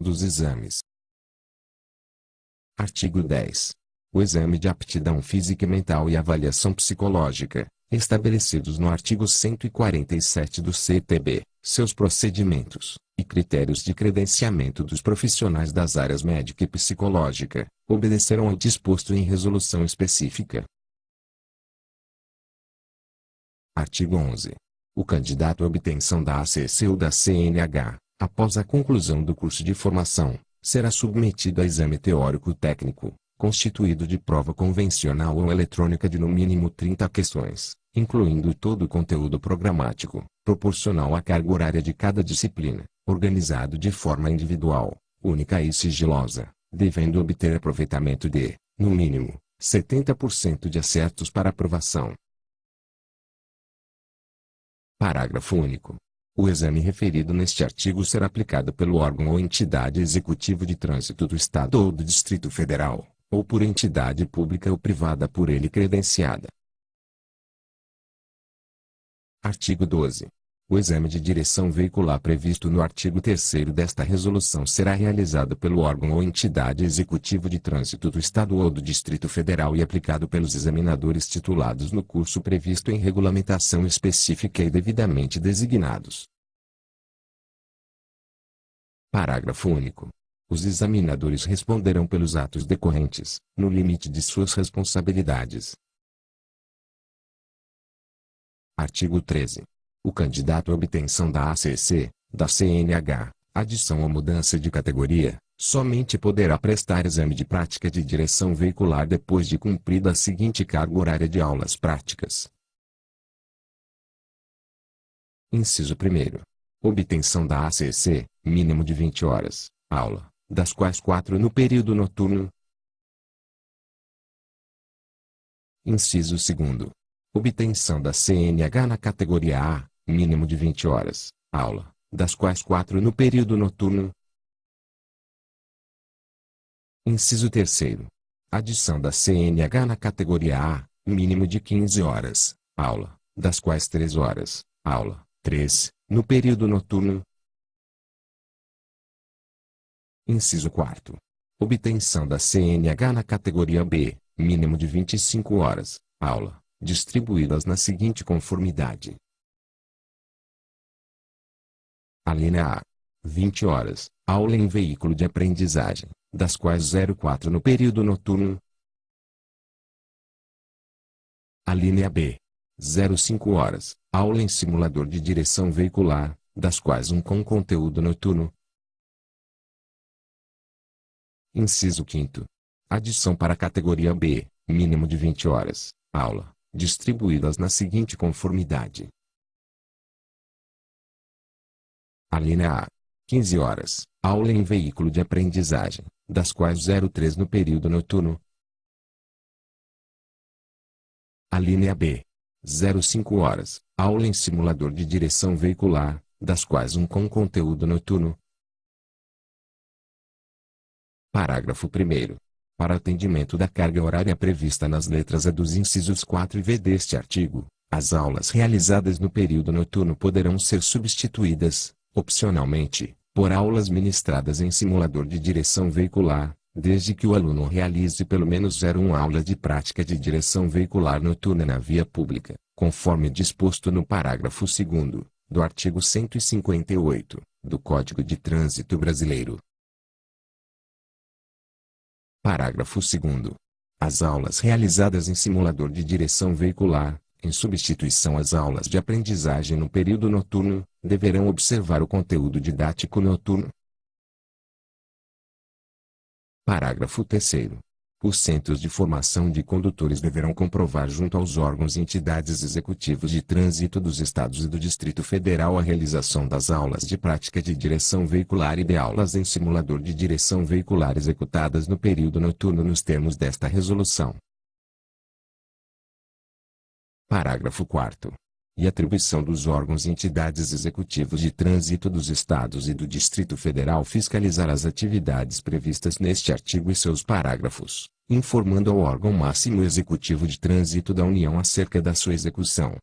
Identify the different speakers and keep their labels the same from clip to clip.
Speaker 1: dos exames. Artigo 10. O exame de aptidão física e mental e avaliação psicológica, estabelecidos no artigo 147 do CTB, seus procedimentos e critérios de credenciamento dos profissionais das áreas médica e psicológica, obedecerão ao disposto em resolução específica. Artigo 11. O candidato à obtenção da ACC ou da CNH, após a conclusão do curso de formação, será submetido a exame teórico-técnico, constituído de prova convencional ou eletrônica de no mínimo 30 questões, incluindo todo o conteúdo programático, proporcional à carga horária de cada disciplina, organizado de forma individual, única e sigilosa, devendo obter aproveitamento de, no mínimo, 70% de acertos para aprovação. Parágrafo único. O exame referido neste artigo será aplicado pelo órgão ou entidade executivo de trânsito do Estado ou do Distrito Federal, ou por entidade pública ou privada por ele credenciada. Artigo 12. O exame de direção veicular previsto no artigo 3º desta resolução será realizado pelo órgão ou entidade executivo de trânsito do Estado ou do Distrito Federal e aplicado pelos examinadores titulados no curso previsto em regulamentação específica e devidamente designados. Parágrafo único. Os examinadores responderão pelos atos decorrentes, no limite de suas responsabilidades. Artigo 13. O candidato à obtenção da ACC, da CNH, adição ou mudança de categoria, somente poderá prestar exame de prática de direção veicular depois de cumprida a seguinte carga horária de aulas práticas. Inciso 1º. Obtenção da ACC, mínimo de 20 horas, aula, das quais 4 no período noturno. Inciso 2º. Obtenção da CNH na categoria A, mínimo de 20 horas, aula, das quais 4 no período noturno. Inciso 3º. Adição da CNH na categoria A, mínimo de 15 horas, aula, das quais 3 horas, aula, 3, no período noturno. Inciso 4º. Obtenção da CNH na categoria B, mínimo de 25 horas, aula, distribuídas na seguinte conformidade. Alínea A. 20 horas, aula em veículo de aprendizagem, das quais 04 no período noturno. Alínea B. 05 horas, aula em simulador de direção veicular, das quais 1 com conteúdo noturno. Inciso 5º. Adição para a categoria B, mínimo de 20 horas, aula, distribuídas na seguinte conformidade. Alínea A. 15 horas, aula em veículo de aprendizagem, das quais 03 no período noturno. Alínea B. 05 horas, aula em simulador de direção veicular, das quais 1 com conteúdo noturno. Parágrafo 1º. Para atendimento da carga horária prevista nas letras A dos incisos 4 e V deste artigo, as aulas realizadas no período noturno poderão ser substituídas, opcionalmente, por aulas ministradas em simulador de direção veicular, desde que o aluno realize pelo menos 01 aula de prática de direção veicular noturna na via pública, conforme disposto no parágrafo 2º, do artigo 158, do Código de Trânsito Brasileiro. Parágrafo 2º. As aulas realizadas em simulador de direção veicular, em substituição às aulas de aprendizagem no período noturno, deverão observar o conteúdo didático noturno. Parágrafo 3º. Os centros de formação de condutores deverão comprovar junto aos órgãos e entidades executivos de trânsito dos Estados e do Distrito Federal a realização das aulas de prática de direção veicular e de aulas em simulador de direção veicular executadas no período noturno nos termos desta resolução. Parágrafo 4º. E atribuição dos órgãos e entidades executivos de trânsito dos Estados e do Distrito Federal fiscalizar as atividades previstas neste artigo e seus parágrafos, informando ao órgão máximo executivo de trânsito da União acerca da sua execução.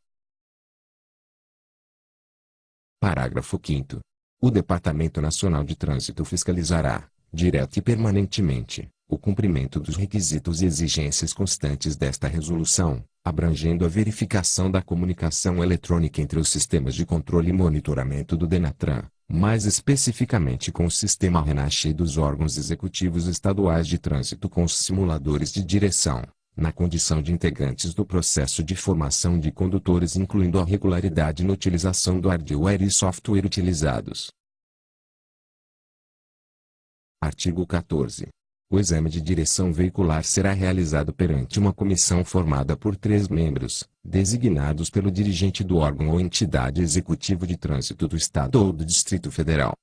Speaker 1: Parágrafo 5º. O Departamento Nacional de Trânsito fiscalizará, direta e permanentemente, o cumprimento dos requisitos e exigências constantes desta resolução, abrangendo a verificação da comunicação eletrônica entre os sistemas de controle e monitoramento do DENATRAN, mais especificamente com o sistema RENACH e dos órgãos executivos estaduais de trânsito com os simuladores de direção, na condição de integrantes do processo de formação de condutores, incluindo a regularidade na utilização do hardware e software utilizados. Artigo 14. O exame de direção veicular será realizado perante uma comissão formada por 3 membros, designados pelo dirigente do órgão ou entidade executivo de trânsito do Estado ou do Distrito Federal.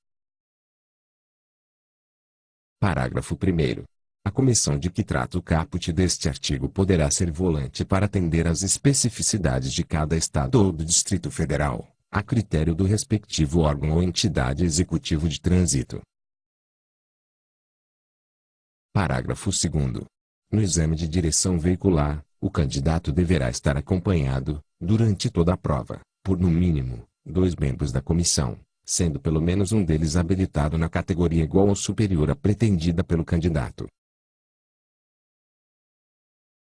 Speaker 1: Parágrafo 1º. A comissão de que trata o caput deste artigo poderá ser volante para atender às especificidades de cada Estado ou do Distrito Federal, a critério do respectivo órgão ou entidade executivo de trânsito. Parágrafo 2º. No exame de direção veicular, o candidato deverá estar acompanhado, durante toda a prova, por no mínimo, 2 membros da comissão, sendo pelo menos um deles habilitado na categoria igual ou superior à pretendida pelo candidato.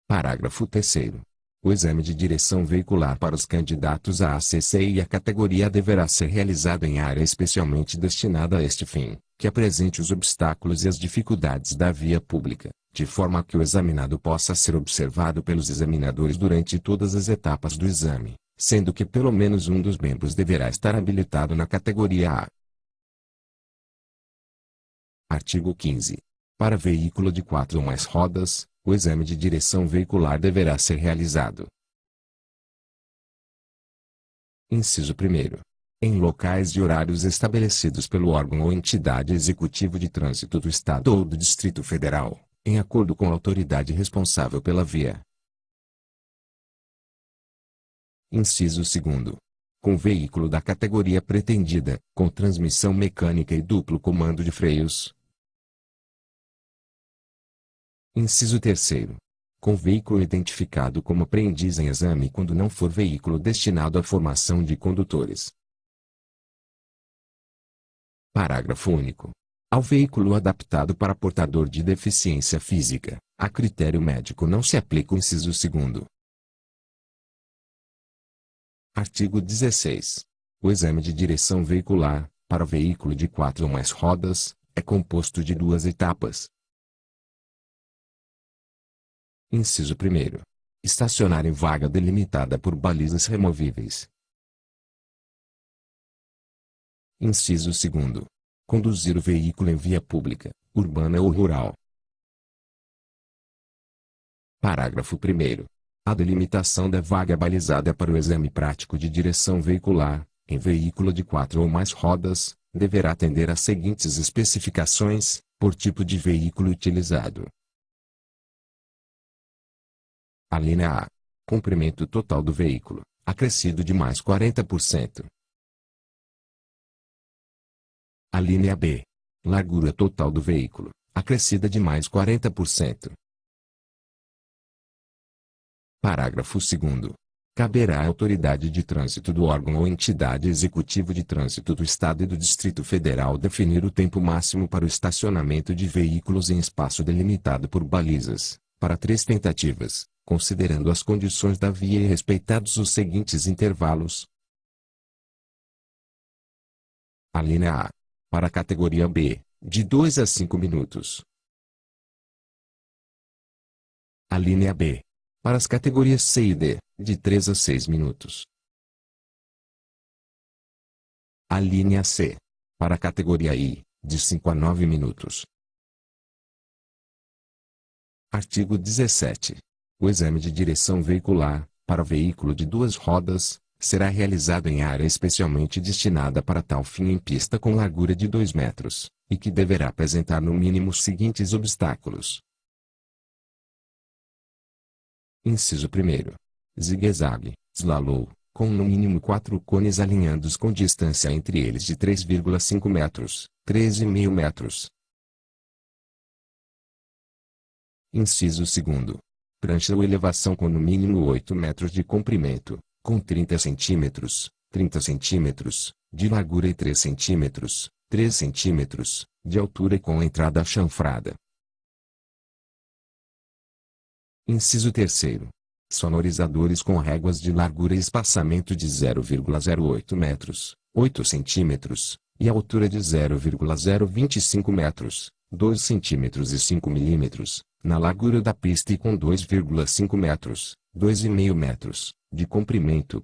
Speaker 1: Parágrafo 3º. O exame de direção veicular para os candidatos à ACC e à categoria A deverá ser realizado em área especialmente destinada a este fim, que apresente os obstáculos e as dificuldades da via pública, de forma que o examinado possa ser observado pelos examinadores durante todas as etapas do exame, sendo que pelo menos um dos membros deverá estar habilitado na categoria A. Artigo 15. Para veículo de 4 ou mais rodas, o exame de direção veicular deverá ser realizado. Inciso 1º. Em locais e horários estabelecidos pelo órgão ou entidade executivo de trânsito do Estado ou do Distrito Federal, em acordo com a autoridade responsável pela via. Inciso 2º. Com veículo da categoria pretendida, com transmissão mecânica e duplo comando de freios. Inciso 3º. Com veículo identificado como aprendiz em exame quando não for veículo destinado à formação de condutores. Parágrafo único. Ao veículo adaptado para portador de deficiência física, a critério médico não se aplica o inciso 2º. Artigo 16. O exame de direção veicular, para veículo de 4 ou mais rodas, é composto de 2 etapas. Inciso 1º. Estacionar em vaga delimitada por balizas removíveis. Inciso 2º. Conduzir o veículo em via pública, urbana ou rural. Parágrafo 1º. A delimitação da vaga balizada para o exame prático de direção veicular, em veículo de 4 ou mais rodas, deverá atender às seguintes especificações, por tipo de veículo utilizado. Alínea A. Comprimento total do veículo, acrescido de mais 40%. Alínea B. Largura total do veículo, acrescida de mais 40%. Parágrafo 2º. Caberá à autoridade de trânsito do órgão ou entidade executivo de trânsito do Estado e do Distrito Federal definir o tempo máximo para o estacionamento de veículos em espaço delimitado por balizas, para 3 tentativas, considerando as condições da via e respeitados os seguintes intervalos. Alínea A. Para a categoria B, de 2 a 5 minutos. Alínea B. Para as categorias C e D, de 3 a 6 minutos. Alínea C. Para a categoria I, de 5 a 9 minutos. Artigo 17. O exame de direção veicular, para veículo de 2 rodas, será realizado em área especialmente destinada para tal fim em pista com largura de 2 metros, e que deverá apresentar no mínimo os seguintes obstáculos. Inciso 1º. Zigue-zague, slalom, com no mínimo 4 cones alinhados com distância entre eles de 3,5 metros, 13,5 metros. Inciso 2º. Prancha ou elevação com no mínimo 8 metros de comprimento, com 30 centímetros, de largura e 3 centímetros, 3 centímetros, de altura e com entrada chanfrada. Inciso 3º. Sonorizadores com réguas de largura e espaçamento de 0,08 metros, 8 centímetros, e altura de 0,025 metros, 2 centímetros e 5 milímetros, na largura da pista e com 2,5 metros, 2,5 metros, de comprimento.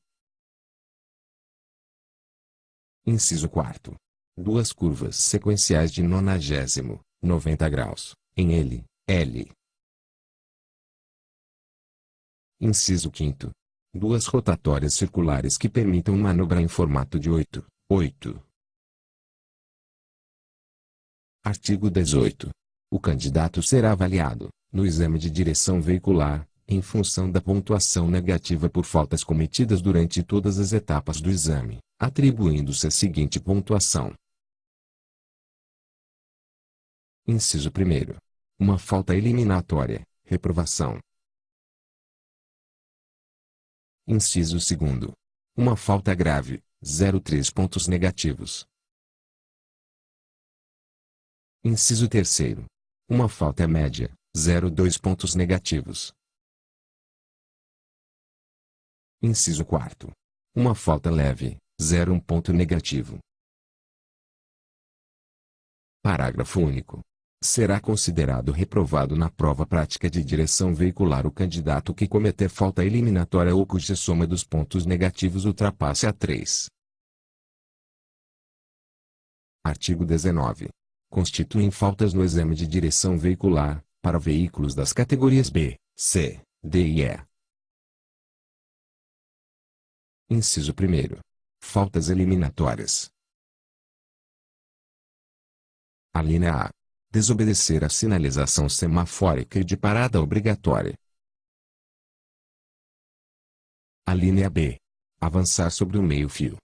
Speaker 1: Inciso 4º. Duas curvas sequenciais de 90 graus, em L, L. Inciso 5º. Duas rotatórias circulares que permitam manobra em formato de 8, 8. Artigo 18. O candidato será avaliado, no exame de direção veicular, em função da pontuação negativa por faltas cometidas durante todas as etapas do exame, atribuindo-se a seguinte pontuação. Inciso 1º. Uma falta eliminatória, reprovação. Inciso 2º. Uma falta grave, 0,3 pontos negativos. Inciso 3º. Uma falta média, 0,2 pontos negativos. Inciso 4º. Uma falta leve, 0,1 ponto negativo. Parágrafo único. Será considerado reprovado na prova prática de direção veicular o candidato que cometer falta eliminatória ou cuja soma dos pontos negativos ultrapasse a 3. Artigo 19. Constituem faltas no exame de direção veicular, para veículos das categorias B, C, D e E. Inciso 1º. Faltas eliminatórias. Alínea A. Desobedecer a sinalização semafórica e de parada obrigatória. Alínea B. Avançar sobre o meio-fio.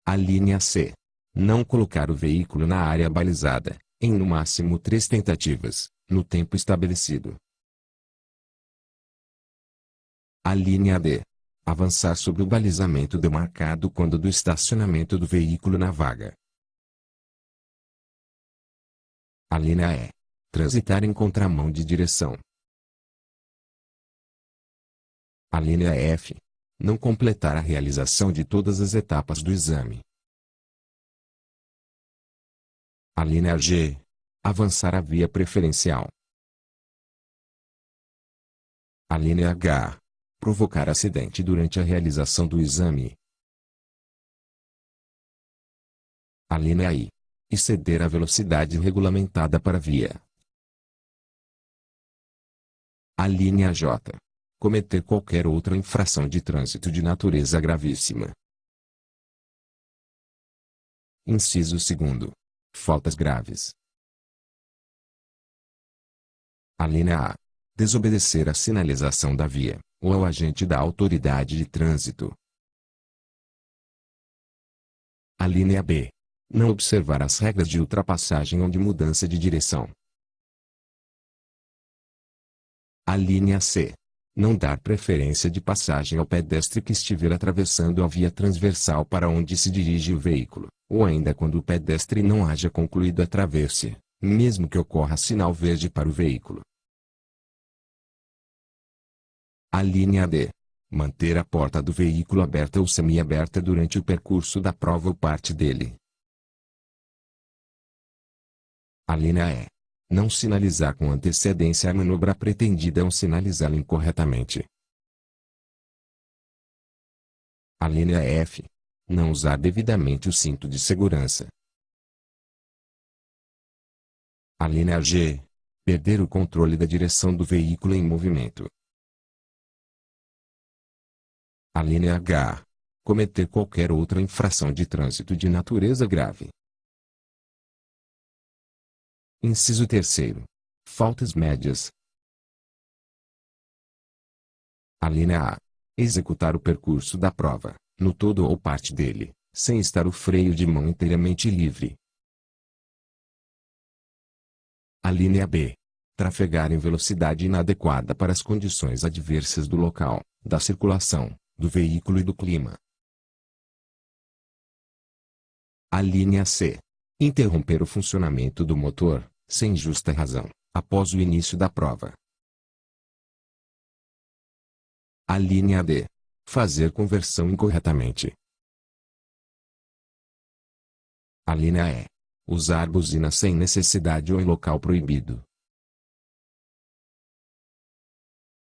Speaker 1: Alínea C. Não colocar o veículo na área balizada, em no máximo 3 tentativas, no tempo estabelecido. Alínea D. Avançar sobre o balizamento demarcado quando do estacionamento do veículo na vaga. Alínea E. Transitar em contramão de direção. Alínea F. Não completar a realização de todas as etapas do exame. Alínea G. Avançar a via preferencial. Alínea H. Provocar acidente durante a realização do exame. Alínea I. Exceder a velocidade regulamentada para a via. Alínea J. Cometer qualquer outra infração de trânsito de natureza gravíssima. Inciso 2º. Faltas graves. Alínea A. Desobedecer a sinalização da via, ou ao agente da autoridade de trânsito. Alínea B. Não observar as regras de ultrapassagem ou de mudança de direção. Alínea C. Não dar preferência de passagem ao pedestre que estiver atravessando a via transversal para onde se dirige o veículo, ou ainda quando o pedestre não haja concluído a travessia, mesmo que ocorra sinal verde para o veículo. Alínea D. Manter a porta do veículo aberta ou semi-aberta durante o percurso da prova ou parte dele. Alínea E. Não sinalizar com antecedência a manobra pretendida ou sinalizá-la incorretamente. Alínea F. Não usar devidamente o cinto de segurança. Alínea G. Perder o controle da direção do veículo em movimento. Alínea H. Cometer qualquer outra infração de trânsito de natureza grave. Inciso 3º. Faltas médias. Alínea A. Executar o percurso da prova, no todo ou parte dele, sem estar o freio de mão inteiramente livre. Alínea B. Trafegar em velocidade inadequada para as condições adversas do local, da circulação, do veículo e do clima. A linha C. Interromper o funcionamento do motor, sem justa razão, após o início da prova. A linha D. Fazer conversão incorretamente. A linha E. Usar buzina sem necessidade ou em local proibido.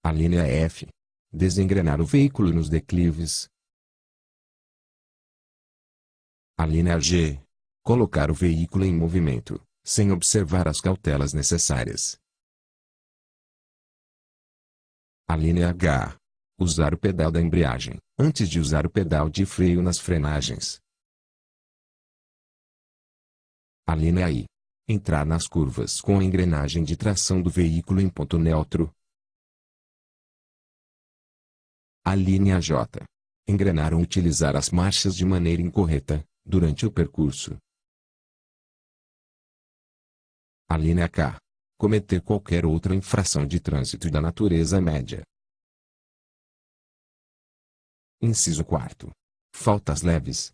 Speaker 1: A linha F. Desengrenar o veículo nos declives. A linha G. Colocar o veículo em movimento, sem observar as cautelas necessárias. A linha H. Usar o pedal da embreagem, antes de usar o pedal de freio nas frenagens. A linha I. Entrar nas curvas com a engrenagem de tração do veículo em ponto neutro. A linha J. Engrenar ou utilizar as marchas de maneira incorreta, durante o percurso. A linha K. Cometer qualquer outra infração de trânsito da natureza média. Inciso 4. Faltas leves.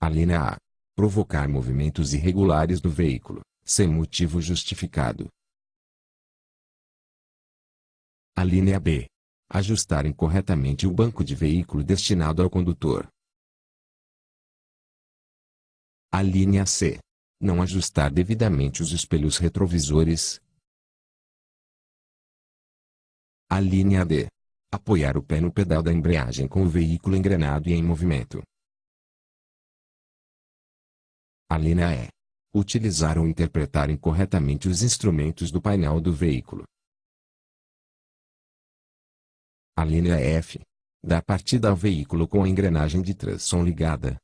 Speaker 1: A linha A. Provocar movimentos irregulares do veículo, sem motivo justificado. A linha B. Ajustar incorretamente o banco de veículo destinado ao condutor. A linha C. Não ajustar devidamente os espelhos retrovisores. A linha D. Apoiar o pé no pedal da embreagem com o veículo engrenado e em movimento. A linha E. Utilizar ou interpretar incorretamente os instrumentos do painel do veículo. A linha F. Dar partida ao veículo com a engrenagem de tração ligada.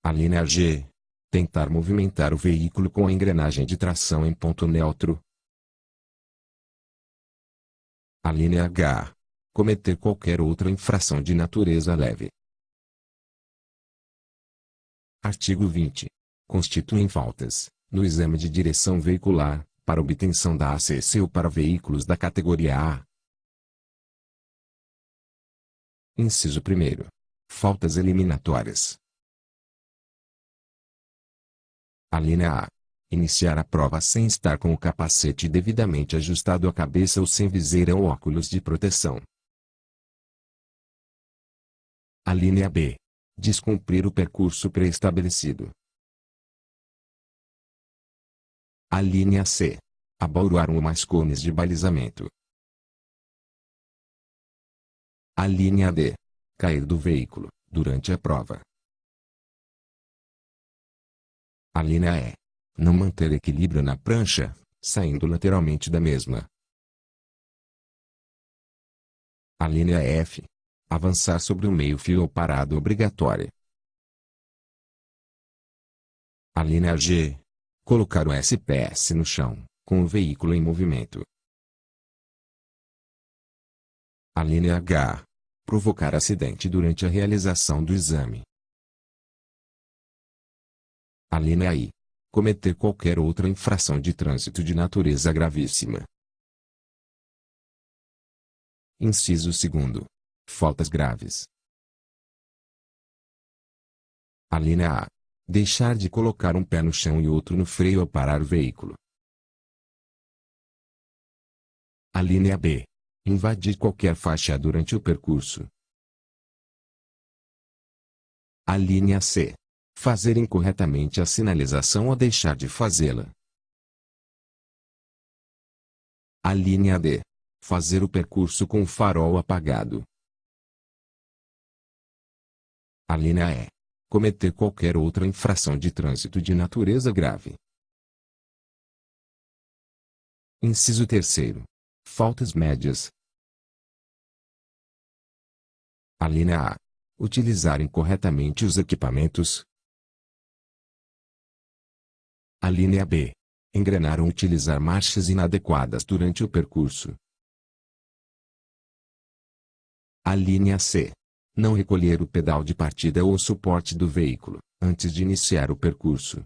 Speaker 1: A linha G. Tentar movimentar o veículo com a engrenagem de tração em ponto neutro. A linha H. Cometer qualquer outra infração de natureza leve. Artigo 20. Constituem faltas, no exame de direção veicular, para obtenção da ACC ou para veículos da categoria A. Inciso 1. Faltas eliminatórias. A linha A. Iniciar a prova sem estar com o capacete devidamente ajustado à cabeça ou sem viseira ou óculos de proteção. A linha B. Descumprir o percurso pré-estabelecido. A linha C. Abaurar um ou mais cones de balizamento. A linha D. Cair do veículo, durante a prova. A linha E. Não manter equilíbrio na prancha, saindo lateralmente da mesma. A linha F. Avançar sobre o meio-fio ou parada obrigatória. A linha G. Colocar o SPS no chão, com o veículo em movimento. A linha H. Provocar acidente durante a realização do exame. A linha I. Cometer qualquer outra infração de trânsito de natureza gravíssima. Inciso 2. Faltas graves. A linha A. Deixar de colocar um pé no chão e outro no freio ao parar o veículo. A linha B. Invadir qualquer faixa durante o percurso. A linha C. Fazer incorretamente a sinalização ou deixar de fazê-la. A linha D. Fazer o percurso com o farol apagado. A linha E. Cometer qualquer outra infração de trânsito de natureza grave. Inciso 3. Faltas médias. A linha A. Utilizar incorretamente os equipamentos. A linha B. Engrenar ou utilizar marchas inadequadas durante o percurso. A linha C. Não recolher o pedal de partida ou o suporte do veículo, antes de iniciar o percurso.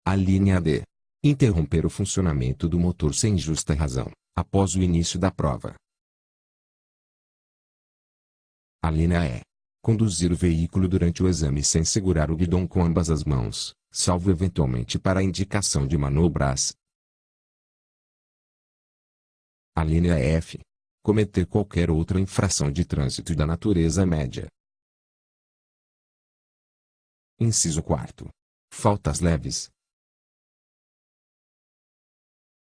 Speaker 1: A linha D. Interromper o funcionamento do motor sem justa razão, após o início da prova. A linha E. Conduzir o veículo durante o exame sem segurar o guidão com ambas as mãos, salvo eventualmente para a indicação de manobras. A linha F. Cometer qualquer outra infração de trânsito da natureza média. Inciso 4. Faltas leves.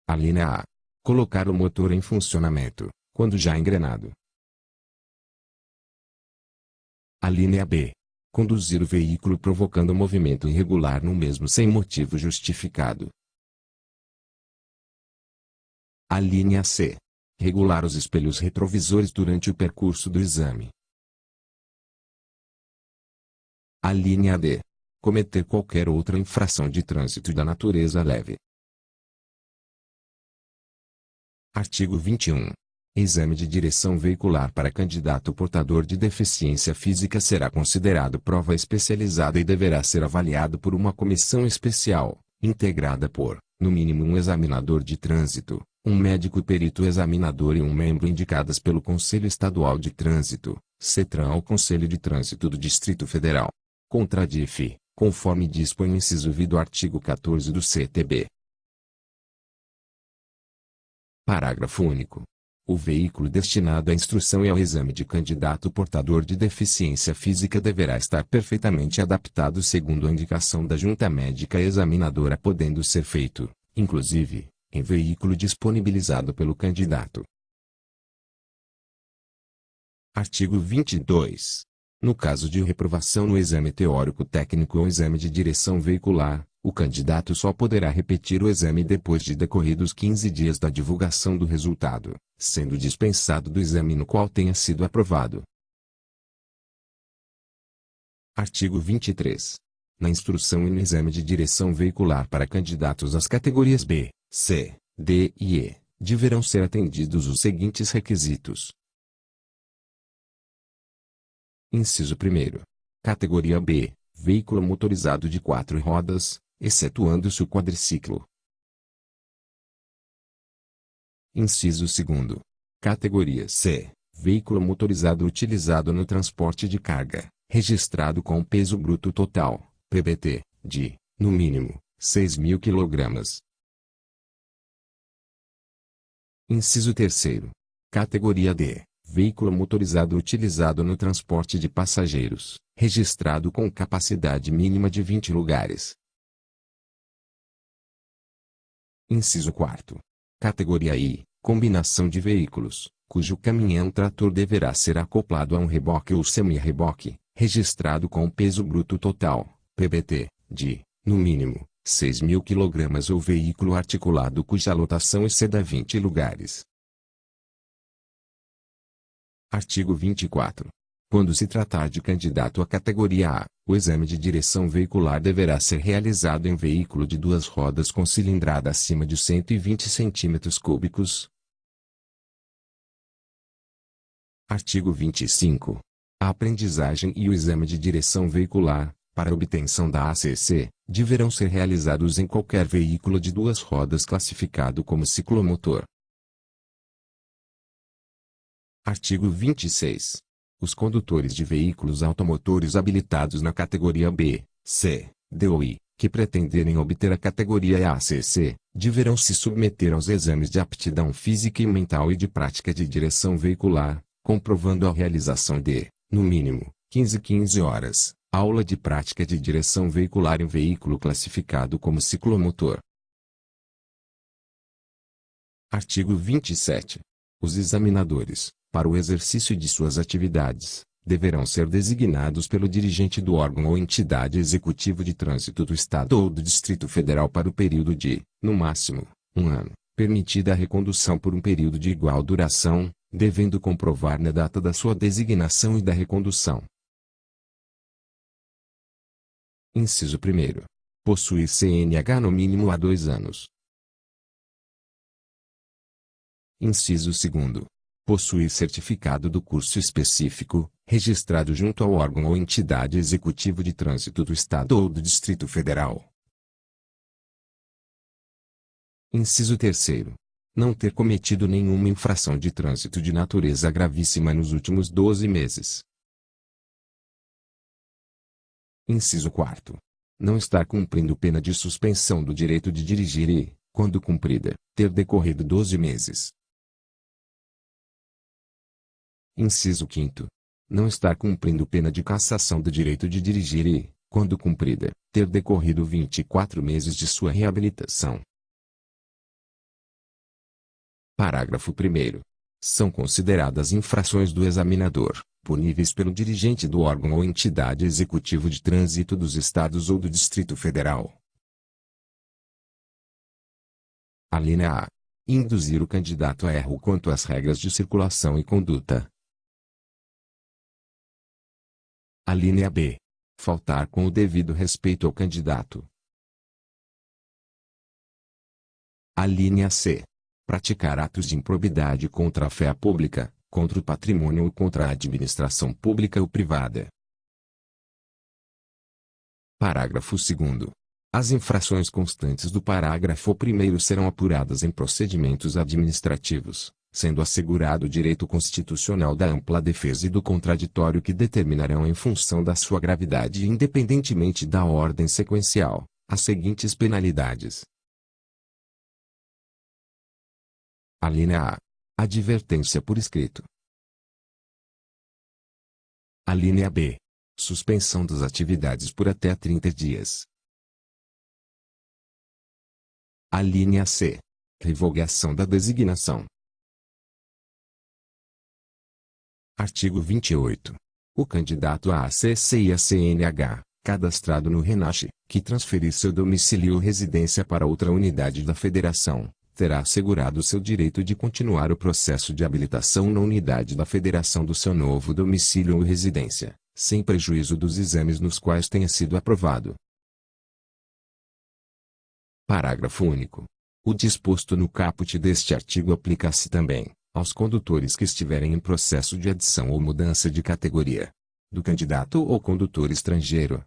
Speaker 1: A linha A. Colocar o motor em funcionamento, quando já engrenado. A linha B. Conduzir o veículo provocando movimento irregular no mesmo sem motivo justificado. A linha C. Regular os espelhos retrovisores durante o percurso do exame. A linha D. Cometer qualquer outra infração de trânsito da natureza leve. Artigo 21. Exame de direção veicular para candidato portador de deficiência física será considerado prova especializada e deverá ser avaliado por uma comissão especial, integrada por, no mínimo um examinador de trânsito, um médico perito examinador e um membro indicadas pelo Conselho Estadual de Trânsito, CETRAN ou Conselho de Trânsito do Distrito Federal. Contradife, conforme dispõe o inciso V do artigo 14 do CTB. Parágrafo único. O veículo destinado à instrução e ao exame de candidato portador de deficiência física deverá estar perfeitamente adaptado segundo a indicação da junta médica examinadora, podendo ser feito, inclusive, em veículo disponibilizado pelo candidato. Artigo 22. No caso de reprovação no exame teórico técnico ou exame de direção veicular, o candidato só poderá repetir o exame depois de decorridos 15 dias da divulgação do resultado, sendo dispensado do exame no qual tenha sido aprovado. Artigo 23. Na instrução e no exame de direção veicular para candidatos às categorias B, C, D e E, deverão ser atendidos os seguintes requisitos. Inciso 1. Categoria B, veículo motorizado de 4 rodas, excetuando-se o quadriciclo. Inciso 2. Categoria C, veículo motorizado utilizado no transporte de carga, registrado com peso bruto total, PBT, de, no mínimo, 6.000 kg. Inciso 3. Categoria D, veículo motorizado utilizado no transporte de passageiros, registrado com capacidade mínima de 20 lugares. Inciso 4. Categoria I, combinação de veículos, cujo caminhão-trator deverá ser acoplado a um reboque ou semi-reboque, registrado com peso bruto total, PBT, de, no mínimo, 6.000 kg ou veículo articulado cuja lotação exceda 20 lugares. Artigo 24. Quando se tratar de candidato à categoria A, o exame de direção veicular deverá ser realizado em veículo de 2 rodas com cilindrada acima de 120 cm3. Artigo 25. A aprendizagem e o exame de direção veicular, para obtenção da ACC, deverão ser realizados em qualquer veículo de 2 rodas classificado como ciclomotor. Artigo 26. Os condutores de veículos automotores habilitados na categoria B, C, D ou I, que pretenderem obter a categoria ACC, deverão se submeter aos exames de aptidão física e mental e de prática de direção veicular, comprovando a realização de, no mínimo, 15 horas, aula de prática de direção veicular em veículo classificado como ciclomotor. Artigo 27. Os examinadores, para o exercício de suas atividades, deverão ser designados pelo dirigente do órgão ou entidade executivo de trânsito do Estado ou do Distrito Federal para o período de, no máximo, 1 ano, permitida a recondução por um período de igual duração, devendo comprovar na data da sua designação e da recondução. Inciso 1. Possuir CNH no mínimo há 2 anos. Inciso 2. Possuir certificado do curso específico, registrado junto ao órgão ou entidade executivo de trânsito do Estado ou do Distrito Federal. Inciso 3. Não ter cometido nenhuma infração de trânsito de natureza gravíssima nos últimos 12 meses. Inciso 4. Não estar cumprindo pena de suspensão do direito de dirigir e, quando cumprida, ter decorrido 12 meses. Inciso 5º. Não estar cumprindo pena de cassação do direito de dirigir e, quando cumprida, ter decorrido 24 meses de sua reabilitação. Parágrafo 1º. São consideradas infrações do examinador, puníveis pelo dirigente do órgão ou entidade executivo de trânsito dos Estados ou do Distrito Federal. Alínea A. Induzir o candidato a erro quanto às regras de circulação e conduta. Alínea B. Faltar com o devido respeito ao candidato. Alínea C. Praticar atos de improbidade contra a fé pública, contra o patrimônio ou contra a administração pública ou privada. Parágrafo 2º. As infrações constantes do parágrafo 1º serão apuradas em procedimentos administrativos, sendo assegurado o direito constitucional da ampla defesa e do contraditório que determinarão em função da sua gravidade e independentemente da ordem sequencial, as seguintes penalidades. Alínea A. Advertência por escrito. Alínea B. Suspensão das atividades por até 30 dias. Alínea C. Revogação da designação. Artigo 28. O candidato à ACC e à CNH, cadastrado no RENASC, que transferir seu domicílio ou residência para outra unidade da Federação, terá assegurado seu direito de continuar o processo de habilitação na unidade da Federação do seu novo domicílio ou residência, sem prejuízo dos exames nos quais tenha sido aprovado. Parágrafo único. O disposto no caput deste artigo aplica-se também aos condutores que estiverem em processo de adição ou mudança de categoria do candidato ou condutor estrangeiro.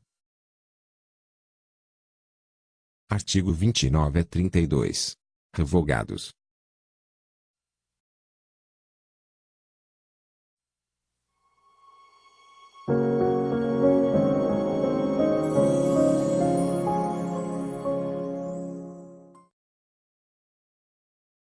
Speaker 1: Artigo 29 a 32. Revogados,